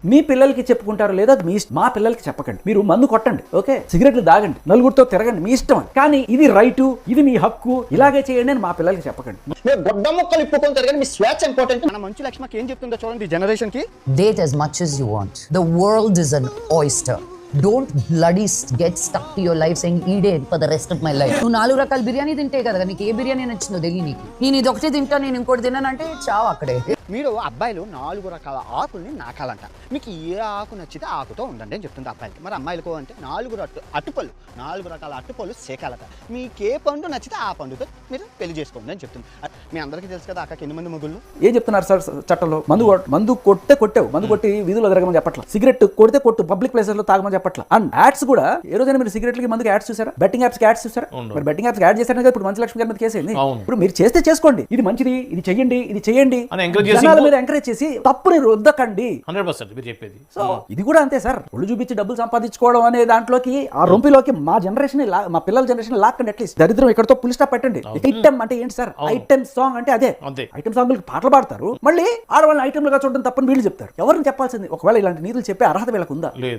మీ పిల్లలకి చెప్పుకుంటారు లేదా అది మీ ఇష్టం. మా పిల్లలకి చెప్పకండి. మీరు మందు కొట్టండి, ఓకే, సిగరెట్లు దాగండి, నలుగురితో తిరగండి, మీ ఇష్టం. కానీ ఇది రైటు, ఇది మీ హక్కు, ఇలాగే చేయండి అని మా పిల్లలకి చెప్పకండి. మీరు గొడ్డ ముక్కలు ఇప్పుకొని తిరగండి, మీ స్వేచ్ఛ ఇంపార్టెంట్. మన మంచు లక్ష్మకి ఏం చెప్తుందో చూడండి ఈ జనరేషన్ కి. Date as much as you want. The world is an oyster. Don't bloody get stuck to your life saying eat it for the rest of my life. నువ్వు 4 రకాల బిర్యానీ తింటే కదా నీకు ఏ బిర్యానీ నచ్చిందో తెలియ నీకు. నేను ఇది ఒకటే తింటా, నేను ఇంకోటి తిన్నానంటే చావు అక్కడే. మీరు అబ్బాయిలు 4 రకాల ఆకుల్ని నాకాలంట. మీకు ఏ ఆకు నచ్చితే ఆకుతో ఉండండి అని చెప్తుంది అబ్బాయిలకి. మరి అమ్మాయిలకు అంటే 4 అట్టుపళ్ళు, 4 రకాల అట్టుపళ్ళు సేకాలట. మీకు ఏ పండు నచ్చితే ఆ పండుతో మీరు పెళ్లి చేసుకోండి అని చెప్తుంది. మీ అందరికీ తెలుసు కదా అక్కకి ఎన్ని మంది మొగుళ్ళు. ఏం చెప్తున్నారు సార్ చట్టంలో? మందు కొట్టావు, మందు కొట్టి వీధుల్లో తిరగమని చెప్పట్లా. సిగరెట్ కొడితే కొట్టు, పబ్లిక్ ప్లేసెస్ లో తాగమని చెప్పట్లా. అండ్ యాడ్స్ కూడా ఏ రోజైనా మీరు సిగరెట్లకి మందుకి యాడ్స్ చూసారా? బెట్టింగ్ యాప్స్ యాడ్స్ చూసారా? మరి బెట్టింగ్ యాప్స్ యాడ్ చేశారు కదా ఇప్పుడు మంచు లక్ష్మి గారి మీద కేసు అయింది. ఇప్పుడు మీరు చేస్తే చేసుకోండి, ఇది మంచిది, ఇది చెయ్యండి, ఇది చెయ్యండి జనాల మీద ఎంకరేజ్ చేసి తప్పుని రుద్దకండి. 100% మీరు చెప్పేది. సో ఇది కూడా అంతే సార్. ఒళ్ళు చూపించి డబ్బులు సంపాదించుకోవడం అనే దాంట్లోకి, ఆ రొంపిలోకి మా జనరేషన్, మా పిల్లల జనరేషన్ లాక్కండి. అట్లీస్ట్ దరిద్రం ఇక్కడతో పుల్ స్టాప్ పెట్టండి. ఐటమ్ అంటే ఏంటి సార్? ఐటమ్ సాంగ్ అంటే అదే. ఐటమ్ సాంగ్ పాటలు పాడతారు, మళ్ళీ ఆడవాళ్ళని ఐటమ్లుగా చూడడం తప్పని వీళ్ళు చెప్తారు. ఎవరిని చెప్పాల్సింది? ఒకవేళ ఇలాంటి నీతులు చెప్పే అర్హత వీళ్ళకు ఉందా? లేదు.